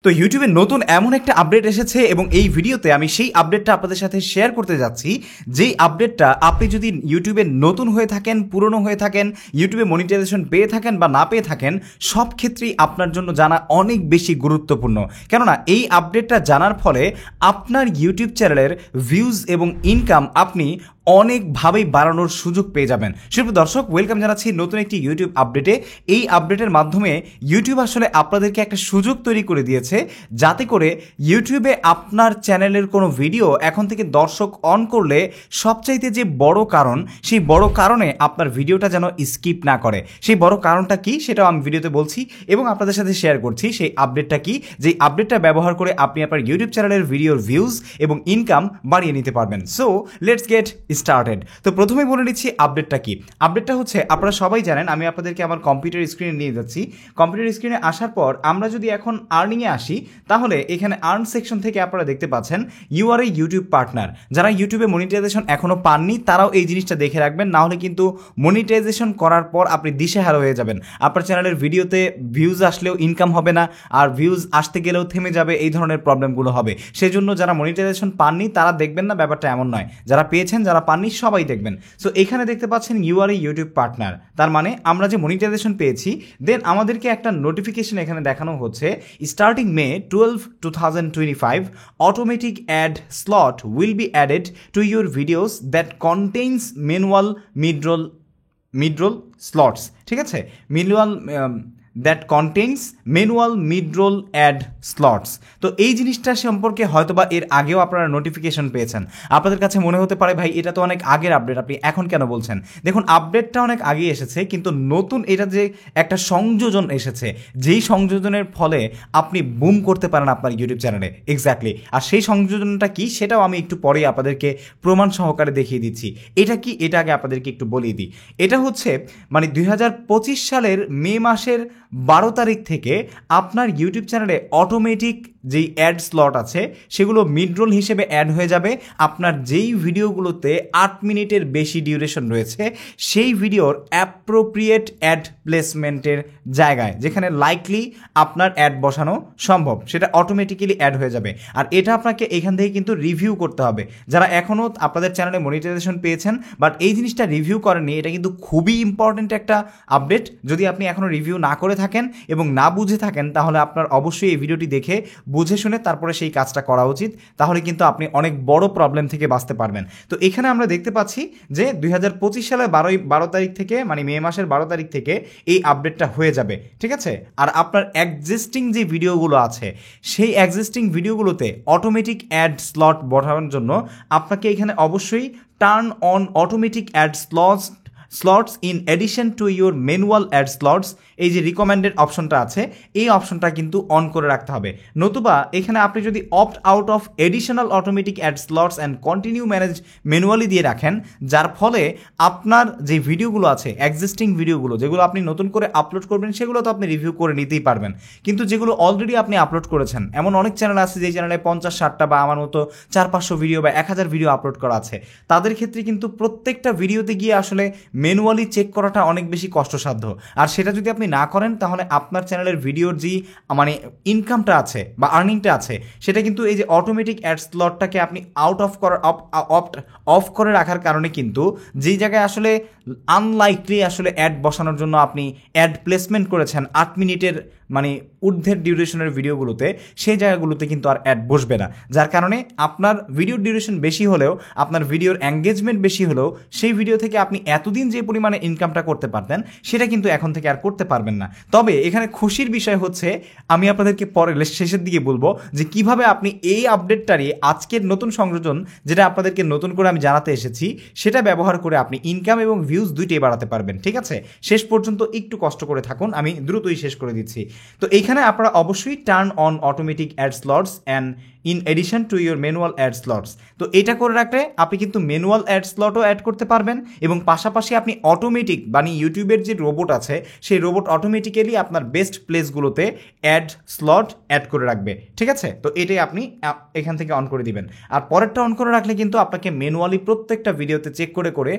তো ইউটিউবে নতুন এমন একটা আপডেট এসেছে এবং এই ভিডিওতে আমি সেই আপডেটটা আপনাদের সাথে শেয়ার করতে যাচ্ছি। যেই আপডেটটা আপনি যদি ইউটিউবে নতুন হয়ে থাকেন, পুরনো হয়ে থাকেন, ইউটিউবে মনিটাইজেশন পেয়ে থাকেন বা না পেয়ে থাকেন, সব ক্ষেত্রেই আপনার জন্য জানা অনেক বেশি গুরুত্বপূর্ণ। কেননা এই আপডেটটা জানার ফলে আপনার ইউটিউব চ্যানেলের ভিউজ এবং ইনকাম আপনি অনেকভাবেই বাড়ানোর সুযোগ পেয়ে যাবেন। সুপ্রিয় দর্শক, ওয়েলকাম জানাচ্ছি নতুন একটি ইউটিউব আপডেটে। এই আপডেটের মাধ্যমে ইউটিউব আসলে আপনাদেরকে একটা সুযোগ তৈরি করে দিয়েছে, যাতে করে ইউটিউবে আপনার চ্যানেলের কোনো ভিডিও এখন থেকে দর্শক অন করলে সবচাইতে যে বড় কারণ, সেই বড় কারণে আপনার ভিডিওটা যেন স্কিপ না করে। সেই বড় কারণটা কি সেটাও আমি ভিডিওতে বলছি এবং আপনাদের সাথে শেয়ার করছি সেই আপডেটটা কি, যেই আপডেটটা ব্যবহার করে আপনি আপনার ইউটিউব চ্যানেলের ভিডিওর ভিউজ এবং ইনকাম বাড়িয়ে নিতে পারবেন। So let's get started. তো প্রথমেই বলে নিচ্ছি আপডেটটা কি। আপডেটটা হচ্ছে, আপনারা সবাই জানেন, আমি আপনাদেরকে আমার কম্পিউটার স্ক্রিনে নিয়ে যাচ্ছি। কম্পিউটার স্ক্রিনে আসার পর আমরা যদি এখন আর্নিংয়ে আসি, তাহলে এখানে আর্ন সেকশন থেকে আপনারা দেখতে পাচ্ছেন you are a YouTube partner. যারা ইউটিউবে মনিটাইজেশন এখনও পাননি তারাও এই জিনিসটা দেখে রাখবেন, না হলে কিন্তু মনিটাইজেশন করার পর আপনি দিশেহারা হয়ে যাবেন। আপনার চ্যানেলের ভিডিওতে ভিউজ আসলেও ইনকাম হবে না, আর ভিউজ আসতে গেলেও থেমে যাবে, এই ধরনের প্রবলেমগুলো হবে। সেই জন্য যারা মনিটাইজেশন পাননি তারা দেখবেন না, ব্যাপারটা এমন নয়। যারা পেয়েছেন, যারা পাননি, সবাই দেখবেন। সো এখানে দেখতে পাচ্ছেন you are a YouTube partner, তার মানে আমরা যে মনিটাইজেশন পেয়েছি, দেন আমাদেরকে একটা নোটিফিকেশন এখানে দেখানো হচ্ছে, starting May 12, 2025 automatic ad slot will be added to your videos that contains manual mid-roll slots। ঠিক আছে, that contains manual mid-roll ad slots. তো এই জিনিসটা সম্পর্কে হয়তোবা এর আগেও আপনারা নোটিফিকেশন পেয়েছেন। আপনাদের কাছে মনে হতে পারে, ভাই এটা তো অনেক আগের আপডেট, আপনি এখন কেন বলছেন? দেখুন, আপডেটটা অনেক আগে এসেছে, কিন্তু নতুন এটা যে একটা সংযোজন এসেছে, যেই সংযোজনের ফলে আপনি বুম করতে পারেন আপনার ইউটিউব চ্যানেলে। এক্স্যাক্টলি। আর সেই সংযোজনটা কি সেটাও আমি একটু পরেই আপনাদেরকে প্রমাণ সহকারে দেখিয়ে দিচ্ছি। এটা কি, এটা আগে আপনাদেরকে একটু বলিয়ে দিই। এটা হচ্ছে মানে 2025 সালের মে মাসের 12 তারিখ থেকে আপনার ইউটিউব চ্যানেলে অটোমেটিক যেই অ্যাড স্লট আছে সেগুলো মিড রোল হিসেবে অ্যাড হয়ে যাবে। আপনার যেই ভিডিওগুলোতে 8 মিনিটের বেশি ডিউরেশন রয়েছে, সেই ভিডিওর অ্যাপ্রোপ্রিয়েট অ্যাড প্লেসমেন্টের জায়গায়, যেখানে লাইকলি আপনার অ্যাড বসানো সম্ভব, সেটা অটোমেটিক্যালি অ্যাড হয়ে যাবে। আর এটা আপনাকে এখান থেকে কিন্তু রিভিউ করতে হবে। যারা এখনও আপনাদের চ্যানেলে মনিটাইজেশন পেয়েছেন বাট এই জিনিসটা রিভিউ করেননি, এটা কিন্তু খুবই ইম্পর্টেন্ট একটা আপডেট। যদি আপনি এখনও রিভিউ না করে থাকেন এবং না বুঝে থাকেন, তাহলে আপনার অবশ্যই এই ভিডিওটি দেখে বুঝে শুনে তারপরে সেই কাজটা করা উচিত। তাহলে কিন্তু আপনি অনেক বড় প্রবলেম থেকে বাঁচতে পারবেন। তো এখানে আমরা দেখতে পাচ্ছি যে 2025 সালের 12 তারিখ থেকে, মানে মে মাসের 12 তারিখ থেকে এই আপডেটটা হয়ে যাবে। ঠিক আছে। আর আপনার এক্সিস্টিং যে ভিডিওগুলো আছে, সেই এক্সিস্টিং ভিডিওগুলোতে অটোমেটিক অ্যাড স্লট বসানোর জন্য আপনাকে এখানে অবশ্যই turn on automatic ad slots in addition to your manual ad slots, এই যে রিকমেন্ডেড অপশনটা আছে, এই অপশনটা কিন্তু অন করে রাখতে হবে। নতুবা এখানে আপনি যদি opt out of additional automatic ad slots and continue manage manually দিয়ে রাখেন, যার ফলে আপনার যে ভিডিওগুলো আছে, এক্সিস্টিং ভিডিওগুলো যেগুলো আপনি নতুন করে আপলোড করবেন, সেগুলো তো আপনি রিভিউ করে নিতেই পারবেন। কিন্তু যেগুলো অলরেডি আপনি আপলোড করেছেন, এমন অনেক চ্যানেল আছে যে চ্যানেলে 50-60টা বা আমার মতো 400-500 ভিডিও বা 1000 ভিডিও আপলোড করা আছে, তাদের ক্ষেত্রে কিন্তু প্রত্যেকটা ভিডিওতে গিয়ে আসলে ম্যানুয়ালি চেক করাটা অনেক বেশি কষ্টসাধ্য। আর সেটা যদি আপনি না করেন, তাহলে আপনার চ্যানেলের ভিডিওর যে মানে ইনকামটা আছে বা আর্নিংটা আছে, সেটা কিন্তু এই যে অটোমেটিক অ্যাড স্লটটাকে আপনি অফ করে রাখার কারণে কিন্তু যেই জায়গায় আসলে আনলাইকলি আসলে অ্যাড বসানোর জন্য আপনি অ্যাড প্লেসমেন্ট করেছেন 8 মিনিটের মানে ঊর্ধ্বের ডিউরেশনের ভিডিওগুলোতে, সেই জায়গাগুলোতে কিন্তু আর অ্যাড বসবে না। যার কারণে আপনার ভিডিওর ডিউরেশন বেশি হলেও, আপনার ভিডিওর এঙ্গেজমেন্ট বেশি হলেও, সেই ভিডিও থেকে আপনি এতদিন যে পরিমাণে ইনকামটা করতে পারতেন, সেটা কিন্তু এখন থেকে আর করতে পারবেন না। তবে এখানে খুশির বিষয় হচ্ছে, আমি আপনাদেরকে পরে শেষের দিকে বলবো যে কিভাবে আপনি এই আপডেটটারই, আজকের নতুন সংযোজন যেটা আপনাদেরকে নতুন করে আমি জানাতে এসেছি, সেটা ব্যবহার করে আপনি ইনকাম এবং ভিউজ দুইটাই বাড়াতে পারবেন। ঠিক আছে, শেষ পর্যন্ত একটু কষ্ট করে থাকুন, আমি দ্রুতই শেষ করে দিচ্ছি। তো এইখানে আপনারা অবশ্যই turn on automatic ad slots and in addition to your manual ad slots, তো এটা করে রাখলে আপনি কিন্তু ম্যানুয়াল অ্যাড স্লটও অ্যাড করতে পারবেন এবং পাশাপাশি আপনি অটোমেটিক মানে ইউটিউবের যে রোবট আছে, সেই রোবট অটোমেটিক্যালি আপনার বেস্ট প্লেসগুলোতে অ্যাড স্লট অ্যাড করে রাখবে। ঠিক আছে, তো এটাই আপনি এখান থেকে অন করে দিবেন। আর পরেরটা অন করে রাখলে কিন্তু আপনাকে ম্যানুয়ালি প্রত্যেকটা ভিডিওতে চেক করে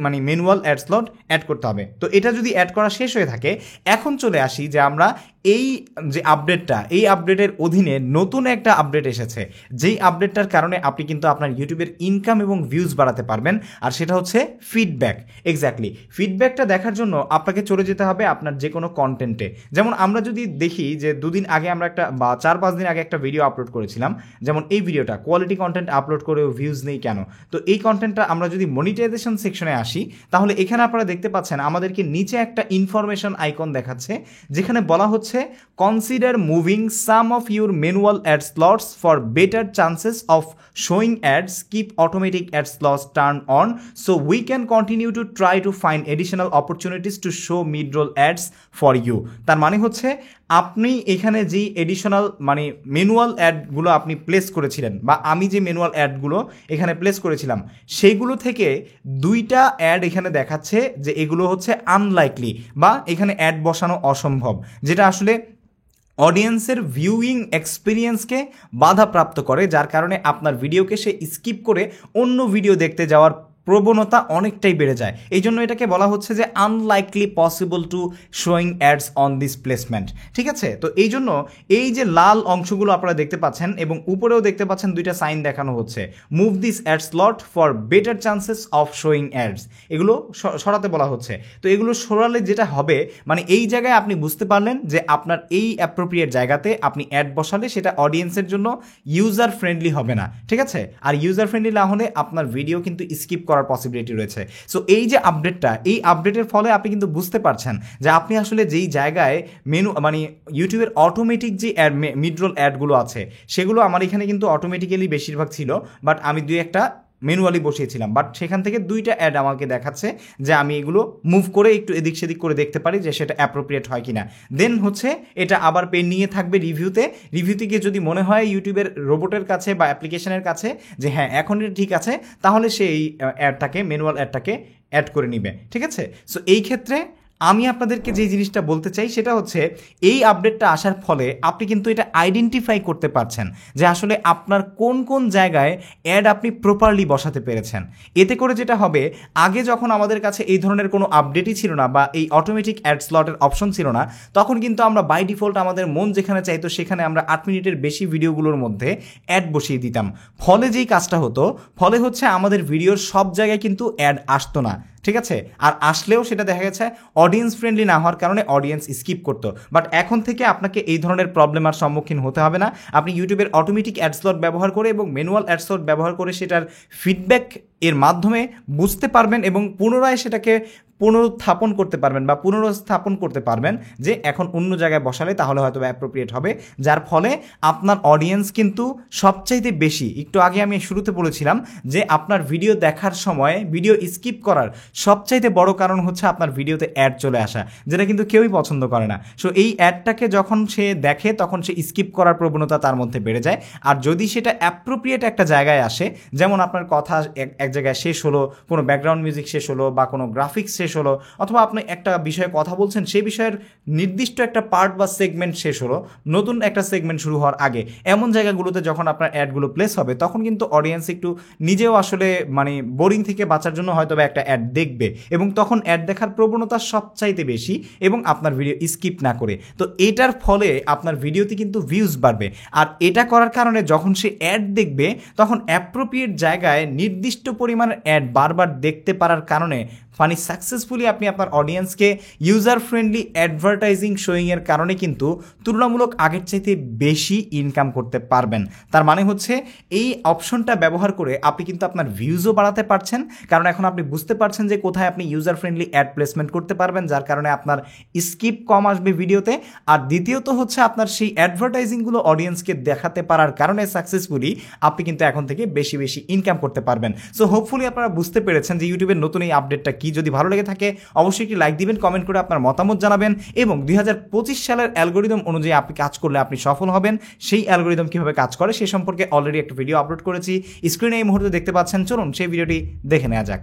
মানে ম্যানুয়াল অ্যাড স্লট অ্যাড করতে হবে। তো এটা যদি অ্যাড করা শেষ হয়ে থাকে, এখন চলে আসি যে আমরা এই যে আপডেটটা, এই আপডেটের অধীনে নতুন একটা আপডেট এসেছে, যেই আপডেটটার কারণে আপনি কিন্তু আপনার ইউটিউবের ইনকাম এবং ভিউজ বাড়াতে পারবেন, আর সেটা হচ্ছে ফিডব্যাক। এক্স্যাক্টলি, ফিডব্যাকটা দেখার জন্য আপনাকে চলে যেতে হবে আপনার যে কোনো কন্টেন্টে। যেমন আমরা যদি দেখি যে 2 দিন আগে আমরা একটা বা 4-5 দিন আগে একটা ভিডিও আপলোড করেছিলাম, যেমন এই ভিডিওটা, কোয়ালিটি কন্টেন্ট আপলোড করেও ভিউজ নেই কেন। তো এই কন্টেন্টটা আমরা যদি মনিটাইজেশন সেকশনে আসি, তাহলে এখানে আপনারা দেখতে পাচ্ছেন আমাদেরকে নিচে একটা ইনফরমেশন আইকন দেখাচ্ছে, যেখানে বলা হচ্ছে consider moving some of your manual ad slots for better chances of showing ads, keep automatic ad slots turn on so we can continue to try to find additional opportunities to show mid roll ads for you. তার মানে হচ্ছে আপনি এখানে যেই additional মানে manual অ্যাডগুলো আপনি place করেছিলেন, বা আমি যে ম্যানুয়াল অ্যাডগুলো এখানে প্লেস করেছিলাম, সেইগুলো থেকে 2টা অ্যাড এখানে দেখাচ্ছে যে এগুলো হচ্ছে আনলাইকলি, বা এখানে অ্যাড বসানো অসম্ভব, যেটা আসলে অডিয়েন্সের ভিউইং এক্সপিরিয়েন্সকে বাধাপ্রাপ্ত করে, যার কারণে আপনার ভিডিওকে সে স্কিপ করে অন্য ভিডিও দেখতে যাওয়ার প্রবণতা অনেকটাই বেড়ে যায়। এই জন্য এটাকে বলা হচ্ছে যে unlikely possible to showing ads on this placement. ঠিক আছে, তো এই জন্য এই যে লাল অংশগুলো আপনারা দেখতে পাচ্ছেন এবং উপরেও দেখতে পাচ্ছেন 2টা সাইন দেখানো হচ্ছে, move this ad slot for better chances of showing ads, এগুলো সরাতে বলা হচ্ছে। তো এগুলো সরালে যেটা হবে, মানে এই জায়গায় আপনি বুঝতে পারলেন যে আপনার এই অ্যাপ্রোপ্রিয়েট জায়গাতে আপনি অ্যাড বসালে সেটা অডিয়েন্সের জন্য ইউজার ফ্রেন্ডলি হবে না। ঠিক আছে, আর ইউজার ফ্রেন্ডলি না হলে আপনার ভিডিও কিন্তু স্কিপ করার পসিবিলিটি রয়েছে। সো এই যে আপডেটটা, এই আপডেটের ফলে আপনি কিন্তু বুঝতে পারছেন যে আপনি আসলে যেই জায়গায় মানে ইউটিউবের অটোমেটিক যে মিডরোল অ্যাডগুলো আছে, সেগুলো আমার এখানে কিন্তু অটোমেটিক্যালি বেশিরভাগ ছিল, বাট আমি 2-1টা ম্যানুয়ালি বসিয়েছিলাম, বাট সেখান থেকে 2টা অ্যাড আমাকে দেখাচ্ছে যে আমি এগুলো মুভ করে একটু এদিক সেদিক করে দেখতে পারি যে সেটা অ্যাপ্রোপ্রিয়েট হয় কিনা। দেন হচ্ছে এটা আবার পেন্ডিংয়ে থাকবে রিভিউতে গিয়ে যদি মনে হয় ইউটিউবের রোবটের কাছে বা অ্যাপ্লিকেশনের কাছে যে হ্যাঁ এখন এটা ঠিক আছে, তাহলে সে এই অ্যাডটাকে, ম্যানুয়াল অ্যাডটাকে অ্যাড করে নিবে। ঠিক আছে, সো এই ক্ষেত্রে আমি আপনাদেরকে যে জিনিসটা বলতে চাই সেটা হচ্ছে এই আপডেটটা আসার ফলে আপনি কিন্তু এটা আইডেন্টিফাই করতে পারছেন যে আসলে আপনার কোন কোন জায়গায় অ্যাড আপনি প্রপারলি বসাতে পেরেছেন। এতে করে যেটা হবে, আগে যখন আমাদের কাছে এই ধরনের কোনো আপডেটই ছিল না বা এই অটোমেটিক অ্যাড স্লটের অপশন ছিল না, তখন কিন্তু আমরা বাই ডিফল্ট আমাদের মন যেখানে চাইতো সেখানে আমরা 8 মিনিটের বেশি ভিডিওগুলোর মধ্যে অ্যাড বসিয়ে দিতাম। ফলে যেই কাজটা হতো, ফলে হচ্ছে আমাদের ভিডিওর সব জায়গায় কিন্তু অ্যাড আসতো না। ঠিক আছে, আর আসলেও সেটা দেখা গেছে অডিয়েন্স ফ্রেন্ডলি না হওয়ার কারণে অডিয়েন্স স্কিপ করতো। বাট এখন থেকে আপনাকে এই ধরনের প্রবলেমের সম্মুখীন হতে হবে না। আপনি ইউটিউবের অটোমেটিক অ্যাড স্লট ব্যবহার করে এবং ম্যানুয়াল অ্যাড স্লট ব্যবহার করে সেটার ফিডব্যাক এর মাধ্যমে বুঝতে পারবেন এবং পুনরায় সেটাকে পুনরুত্থাপন করতে পারবেন বা পুনরস্থাপন করতে পারবেন যে এখন অন্য জায়গায় বসালে তাহলে হয়তো অ্যাপ্রোপ্রিয়েট হবে, যার ফলে আপনার অডিয়েন্স কিন্তু সবচাইতে বেশি, একটু আগে আমি শুরুতে বলেছিলাম যে আপনার ভিডিও দেখার সময় ভিডিও স্কিপ করার সবচাইতে বড় কারণ হচ্ছে আপনার ভিডিওতে অ্যাড চলে আসা, যেটা কিন্তু কেউই পছন্দ করে না। সো এই অ্যাডটাকে যখন সে দেখে তখন সে স্কিপ করার প্রবণতা তার মধ্যে বেড়ে যায়। আর যদি সেটা অ্যাপ্রোপ্রিয়েট একটা জায়গায় আসে, যেমন আপনার কথা এক জায়গায় শেষ হলো, কোনো ব্যাকগ্রাউন্ড মিউজিক শেষ হলো বা কোনো গ্রাফিক্স শেষ হলো, অথবা আপনি একটা বিষয়ে কথা বলছেন, সেই বিষয়ের নির্দিষ্ট একটা পার্ট বা সেগমেন্ট শেষ হলো, নতুন একটা সেগমেন্ট শুরু হওয়ার আগে, এমন জায়গাগুলোতে যখন আপনার অ্যাডগুলো প্লেস হবে তখন কিন্তু অডিয়েন্স একটু নিজেও আসলে মানে বোরিং থেকে বাঁচার জন্য হয়তো বা একটা অ্যাড দেখবে এবং তখন অ্যাড দেখার প্রবণতা সবচাইতে বেশি এবং আপনার ভিডিও স্কিপ না করে। তো এটার ফলে আপনার ভিডিওতে কিন্তু ভিউজ বাড়বে। আর এটা করার কারণে যখন সে অ্যাড দেখবে তখন অ্যাপ্রোপ্রিয়েট জায়গায় নির্দিষ্ট পরিমাণের অ্যাড বারবার দেখতে পারার কারণে সাকসেসফুলি আপনি আপনার অডিয়েন্সকে ইউজার ফ্রেন্ডলি অ্যাডভার্টাইজিং শোয়িংয়ের কারণে কিন্তু তুলনামূলক আগের চাইতে বেশি ইনকাম করতে পারবেন। তার মানে হচ্ছে এই অপশনটা ব্যবহার করে আপনি কিন্তু আপনার ভিউজও বাড়াতে পারছেন, কারণ এখন আপনি বুঝতে পারছেন যে কোথায় আপনি ইউজার ফ্রেন্ডলি অ্যাড প্লেসমেন্ট করতে পারবেন, যার কারণে আপনার স্কিপ কম আসবে ভিডিওতে। আর দ্বিতীয়ত হচ্ছে আপনার সেই অ্যাডভার্টাইজিংগুলো অডিয়েন্সকে দেখাতে পারার কারণে সাকসেসফুলি আপনি কিন্তু এখন থেকে বেশি বেশি ইনকাম করতে পারবেন। সো হোপফুলি আপনারা বুঝতে পেরেছেন যে ইউটিউবের নতুন এই আপডেটটা কি। যদি ভালো লেগে থাকে অবশ্যই একটি লাইক দিবেন, কমেন্ট করে আপনার মতামত জানাবেন এবং 2025 সালের অ্যালগোরিদম অনুযায়ী আপনি কাজ করলে আপনি সফল হবেন। সেই অ্যালগোরিদম কিভাবে কাজ করে সে সম্পর্কে অলরেডি একটা ভিডিও আপলোড করেছি, স্ক্রিনে এই মুহূর্তে দেখতে পাচ্ছেন। চলুন সেই ভিডিওটি দেখে নেওয়া যাক।